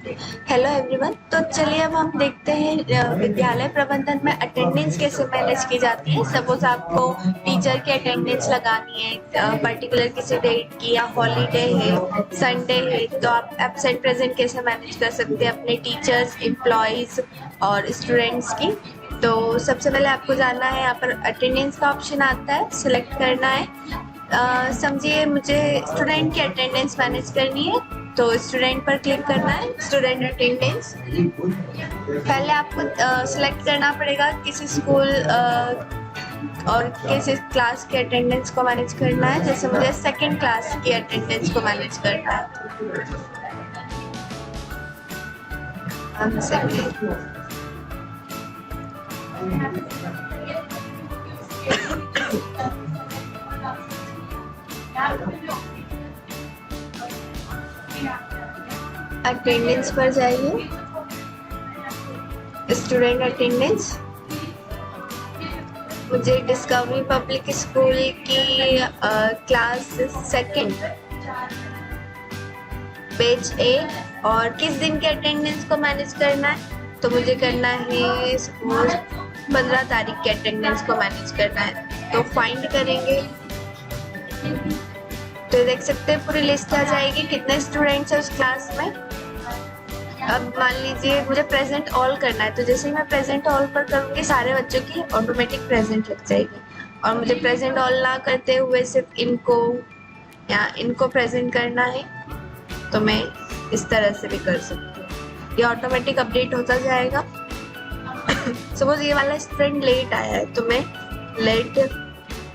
Hello everyone. तो चलिए अब हम देखते हैं विद्यालय प्रबंधन में अटेंडेंस कैसे मैनेज की जाती है। सपोज आपको टीचर की अटेंडेंस लगानी है पर्टिकुलर किसी डेट की, या हॉलीडे है, संडे है, तो आप एब्सेंट प्रेजेंट कैसे मैनेज कर सकते हैं अपने टीचर्स, एम्प्लॉयज और स्टूडेंट्स की। तो सबसे पहले आपको जानना है, यहाँ पर अटेंडेंस का ऑप्शन आता है, सिलेक्ट करना है। समझिए मुझे स्टूडेंट की अटेंडेंस मैनेज करनी है, तो स्टूडेंट पर क्लिक करना है, स्टूडेंट अटेंडेंस। पहले आपको सिलेक्ट करना पड़ेगा किसी स्कूल और किसी क्लास के अटेंडेंस को मैनेज करना है। जैसे मुझे सेकंड क्लास की अटेंडेंस को मैनेज करना है। अटेंडेंस पर जाइए, स्टूडेंट अटेंडेंस। मुझे डिस्कवरी पब्लिक स्कूल की क्लास सेकंड, पेज ए, और किस दिन के अटेंडेंस को मैनेज करना है, तो मुझे करना है सपोज 15 तारीख के अटेंडेंस को मैनेज करना है। तो फाइंड करेंगे तो देख सकते हैं पूरी लिस्ट आ जाएगी कितने स्टूडेंट्स हैं उस क्लास में। अब मान लीजिए मुझे प्रेजेंट ऑल करना है, तो जैसे ही मैं प्रेजेंट ऑल पर करूँगी सारे बच्चों की ऑटोमेटिक प्रेजेंट लग जाएगी। और मुझे प्रेजेंट ऑल ना करते हुए सिर्फ इनको या इनको प्रेजेंट करना है, तो मैं इस तरह से भी कर सकती हूँ। ये ऑटोमेटिक अपडेट होता जाएगा। सपोज ये वाला स्टूडेंट लेट आया है, तो मैं लेट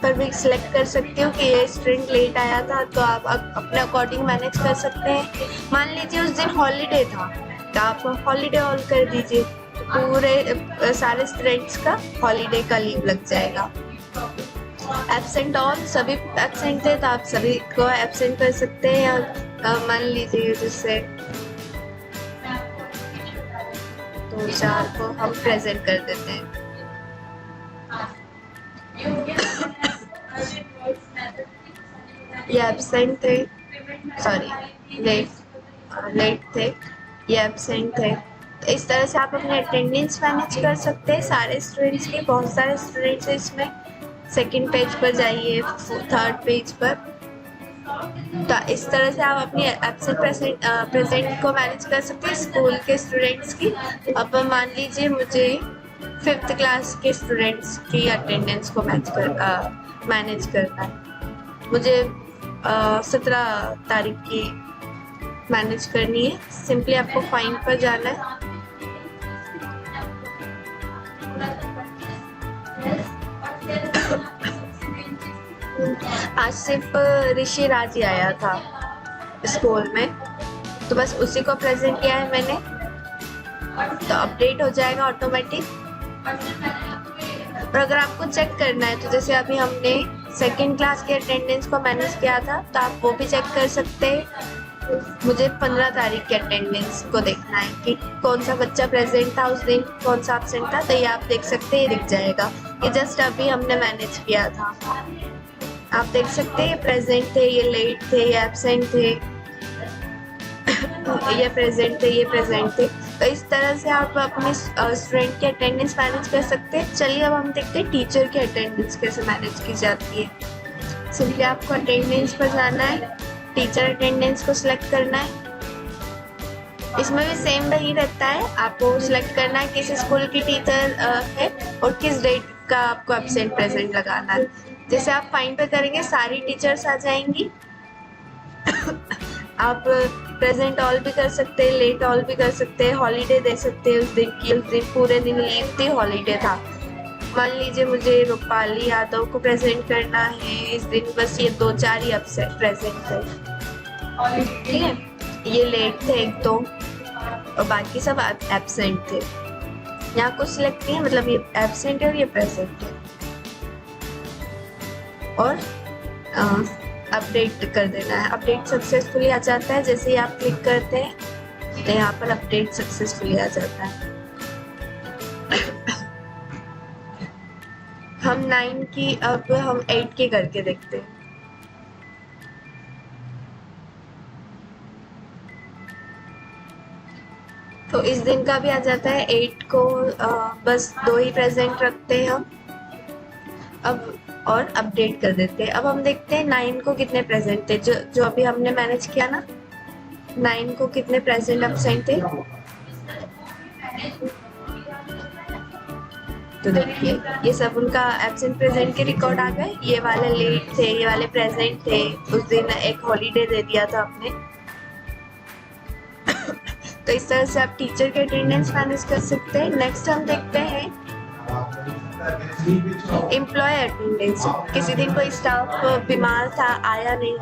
पर भी सिलेक्ट कर सकती हूँ कि ये स्टूडेंट लेट आया था, तो आप अपने अकॉर्डिंग मैनेज कर सकते हैं। मान लीजिए उस दिन हॉलीडे था, तो आप हॉलीडे ऑल कर दीजिए, तो पूरे सारे स्टूडेंट्स का हॉलीडे का लीव लग जाएगा। एब्सेंट ऑल, सभी एब्सेंट थे तो आप सभी को एब्सेंट कर सकते हैं। या मान लीजिए जैसे 2-4 को हम प्रेजेंट कर देते हैं। ये एब्सेंट थे, सॉरी लेट थे, ये एब्सेंट थे। तो इस तरह से आप अपने अटेंडेंस मैनेज कर सकते हैं सारे स्टूडेंट्स की। बहुत सारे स्टूडेंट्स हैं इसमें। सेकंड पेज पर जाइए, थर्ड पेज पर। तो इस तरह से आप अपनी एब्सेंट प्रेजेंट को मैनेज कर सकते हैं स्कूल के स्टूडेंट्स की। अब मान लीजिए मुझे 5th क्लास के स्टूडेंट्स की अटेंडेंस को मैनेज करना है। मुझे 17 तारीख की मैनेज करनी है। सिंपली आपको फाइंड पर जाना है। आज सिर्फ ऋषि राज ही आया था स्कूल में, तो बस उसी को प्रेजेंट किया है मैंने, तो अपडेट हो जाएगा ऑटोमेटिक। और अगर आपको चेक करना है, तो जैसे अभी हमने सेकंड क्लास के अटेंडेंस को मैनेज किया था, तो आप वो भी चेक कर सकते हैं। मुझे 15 तारीख के अटेंडेंस को देखना है कि कौन सा बच्चा प्रेजेंट था उस दिन, कौन सा एब्सेंट था, तो ये आप देख सकते हैं, ये दिख जाएगा। ये जस्ट अभी हमने मैनेज किया था। आप देख सकते हैं ये प्रेजेंट थे, ये लेट थे, ये एब्सेंट थे, ये प्रेजेंट थे, ये प्रेजेंट थे। तो इस तरह से आप अपने स्टूडेंट की अटेंडेंस मैनेज कर सकते हैं। चलिए अब हम देखते हैं टीचर की अटेंडेंस कैसे मैनेज की जाती है। सिंपली आपको अटेंडेंस पर जाना है, टीचर अटेंडेंस को सिलेक्ट करना है। इसमें भी सेम वही रहता है, आपको सिलेक्ट करना है किस स्कूल की टीचर है और किस डेट का आपको एब्सेंट प्रेजेंट लगाना है। जैसे आप फाइंड पे करेंगे सारी टीचर्स आ जाएंगी। आप प्रेजेंट ऑल भी कर सकते हैं, लेट ऑल भी कर सकते हैं, हॉलीडे दे सकते हैं उस दिन की, उस दिन पूरे दिन लीव थी, हॉलीडे था। मान लीजिए मुझे रूपाली यादव को प्रेजेंट करना है इस दिन, बस ये 2-4 ही एब्सेंट प्रेजेंट थे, ठीक है। ये लेट थे 1-2 और बाकी सब एब्सेंट थे। यहाँ कुछ सिलेक्ट नहीं है, मतलब ये एब्सेंट है और ये प्रेजेंट है। और अपडेट कर देना है। अपडेट सक्सेसफुली आ जाता है। जैसे ही आप क्लिक करते हैं तो यहाँ पर अपडेट सक्सेसफुली आ जाता है। हम 9 की, अब हम 8 की करके देखते हैं। तो इस दिन का भी आ जाता है 8 को। बस 2 ही प्रेजेंट रखते हैं हम अब और अपडेट कर देते हैं। अब हम देखते हैं 9 को कितने प्रेजेंट थे, जो जो अभी हमने मैनेज किया ना, 9 को कितने प्रेजेंट एब्सेंट थे। तो देखिए ये सब उनका एब्सेंट प्रेजेंट के रिकॉर्ड आ गए। ये वाले लेट थे, ये वाले प्रेजेंट थे। उस दिन एक हॉलीडे दे दिया था आपने। तो इस तरह से आप टीचर के अटेंडेंस मैनेज कर सकते हैं। नेक्स्ट हम देखते हैं एम्प्लॉय अटेंडेंस। किसी दिन कोई स्टाफ बीमार था, आया नहीं,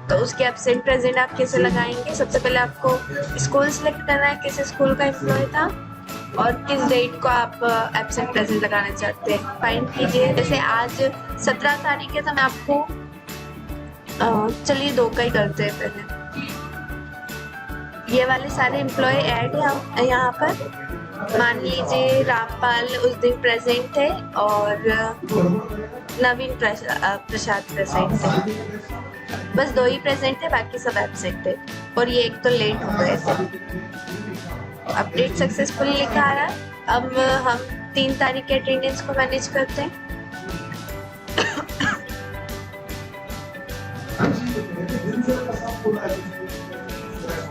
तो उसके एब्सेंट प्रेजेंट आप कैसे लगाएंगे। सबसे पहले आपको स्कूल सेलेक्ट करना है, किस स्कूल का एम्प्लॉय था और किस डेट को आप एब्सेंट प्रेजेंट लगाना चाहते हैं। फाइंड कीजिए। जैसे आज 17 तारीख है तो मैं आपको चलिए 2 का ही करते हैं पहले। ये वाले सारे एम्प्लॉय ऐड है यहाँ पर। मान लीजिए रामपाल उस दिन प्रेजेंट थे और नवीन प्रसाद प्रेजेंट थे। बस 2 ही प्रेजेंट थे, बाकी सब एब्सेंट थे और ये एक तो लेट हो गए थे। अपडेट सक्सेसफुली लिखा आ रहा है। अब हम 3 तारीख के अटेंडेंस को मैनेज करते हैं।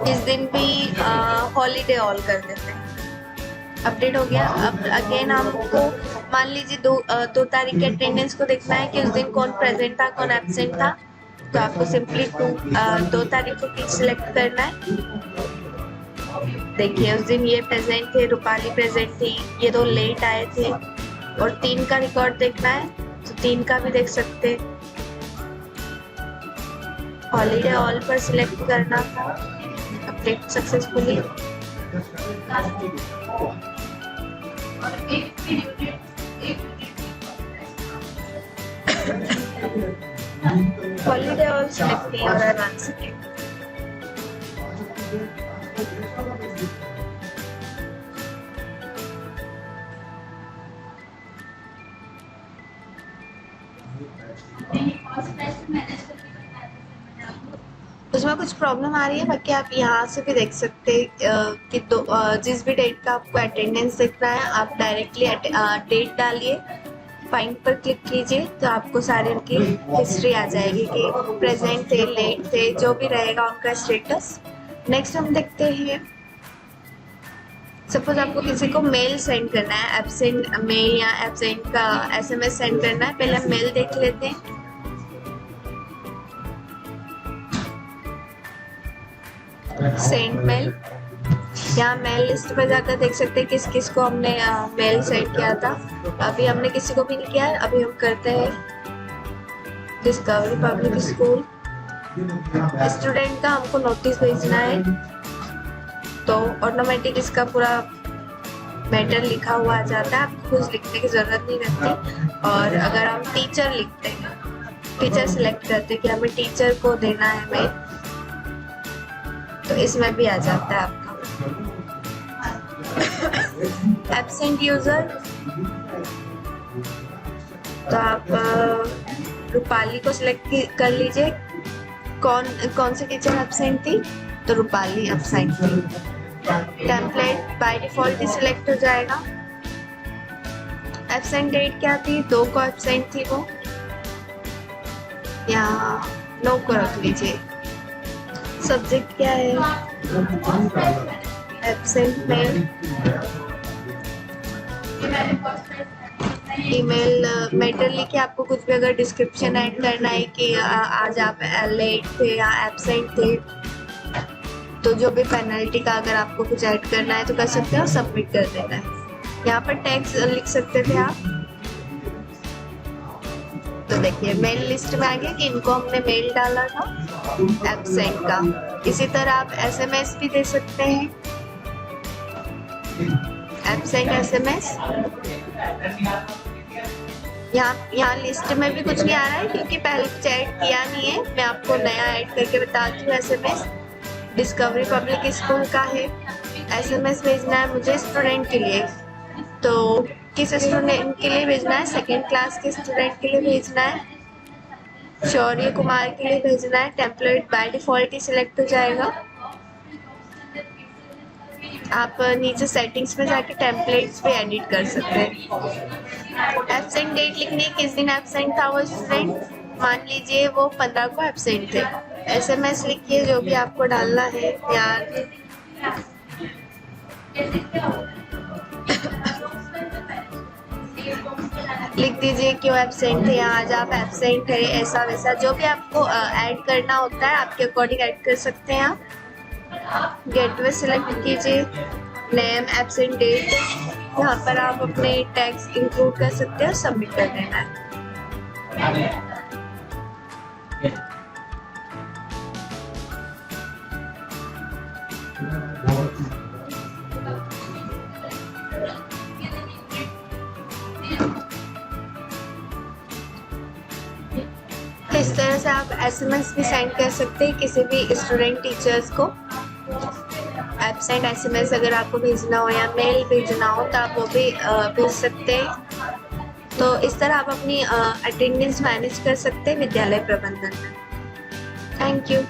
इस दिन भी हॉलीडे ऑल कर देते हैं। अपडेट हो गया। अब अगेन हमको मान लीजिए 2 तारीख के अटेंडेंस को देखना है कि उस दिन कौन प्रेजेंट था, कौन एब्सेंट था। तो आपको सिंपली 2 तारीख को टिक सिलेक्ट करना है। देखिए उस दिन ये प्रेजेंट थे, रूपाली प्रेजेंट थी, ये 2 लेट आए थे। और 3 का रिकॉर्ड देखना है तो 3 का भी देख सकते हैं। हॉलीडे ऑल पर सिलेक्ट करना था। Update successfully. Holiday all select नहीं हो रहा है 1 सेकेंड। उसमें कुछ प्रॉब्लम आ रही है, बाकी आप यहाँ से भी देख सकते हैं कि जिस भी डेट का आपको अटेंडेंस दिख रहा है आप डायरेक्टली डेट डालिए, फाइंड पर क्लिक कीजिए तो आपको सारे उनकी हिस्ट्री आ जाएगी कि प्रेजेंट थे, लेट थे, जो भी रहेगा उनका स्टेटस। नेक्स्ट हम देखते हैं, सपोज आपको किसी को मेल सेंड करना है, एब्सेंट मेल या एब्सेंट का SMS सेंड करना है। पहले हम मेल देख लेते हैं। सेंड मेल, यहाँ मेल लिस्ट पर जाकर देख सकते हैं किस किस को हमने मेल सेंड किया था। अभी हमने किसी को भी नहीं किया है। अभी हम करते हैं डिस्कवरी पब्लिक स्कूल। स्टूडेंट का हमको नोटिस भेजना है तो ऑटोमेटिक इसका पूरा मैटर लिखा हुआ आ जाता है, आपको कुछ लिखने की जरूरत नहीं रहती। और अगर हम टीचर लिखते हैं, टीचर सिलेक्ट करते हैं कि हमें टीचर को देना है मेल, तो इसमें भी आ जाता है आपका। एब्सेंट यूजर, तो आप रूपाली को सिलेक्ट कर लीजिए। कौन सी टीचर एब्सेंट थी, तो रूपाली एब्सेंट थी। Template by default he select हो जाएगा। एब्सेंट डेट क्या थी, 2 को एब्सेंट थी वो, यहाँ 9 को रख लीजिए। सब्जेक्ट क्या है, एब्सेंट में। ईमेल मैटर लिखे, आपको कुछ भी अगर डिस्क्रिप्शन ऐड करना है कि आज आप लेट थे या एब्सेंट थे, तो जो भी पेनल्टी का अगर आपको कुछ ऐड करना है तो कर सकते हैं और सबमिट कर देना है। यहाँ पर टैग्स लिख सकते थे आप। तो देखिए मेल लिस्ट में आ गया कि इनको हमने मेल डाला था एब्सेंट का। इसी तरह आप SMS भी दे सकते हैं, एब्सेंट SMS। यहाँ लिस्ट में भी कुछ नहीं आ रहा है क्योंकि पहले कुछ ऐड किया नहीं है। मैं आपको नया ऐड करके बताती हूँ। SMS डिस्कवरी पब्लिक स्कूल का है। SMS भेजना है मुझे स्टूडेंट के लिए, तो किस स्टूडेंट के लिए भेजना है, 2nd क्लास के स्टूडेंट के लिए भेजना है, शौर्य कुमार के लिए भेजना है। Template by default he select हो जाएगा। आप नीचे सेटिंग्स में जाके टेम्पलेट्स भी एडिट कर सकते हैं। एब्सेंट डेट लिखनी है, किस दिन एब्सेंट था वो स्टूडेंट, मान लीजिए वो 15 को एब्सेंट थे। SMS लिखिए जो भी आपको डालना है यार। लिख दीजिए क्यों एब्सेंट थे, आज आप एब्सेंट है, ऐसा वैसा जो भी आपको ऐड करना होता है आपके अकॉर्डिंग ऐड कर सकते हैं आप। गेटवे सिलेक्ट कीजिए, नेम, एब्सेंट डेट, यहाँ पर आप अपने टैग्स इंक्लूड कर सकते हैं, सबमिट कर देना है। इस तरह से आप SMS भी सेंड कर सकते हैं किसी भी स्टूडेंट टीचर्स को। एब्सेंट SMS अगर आपको भेजना हो या मेल भेजना हो तो आप वो भी भेज सकते हैं। तो इस तरह आप अपनी अटेंडेंस मैनेज कर सकते हैं विद्यालय प्रबंधन में। Thank you.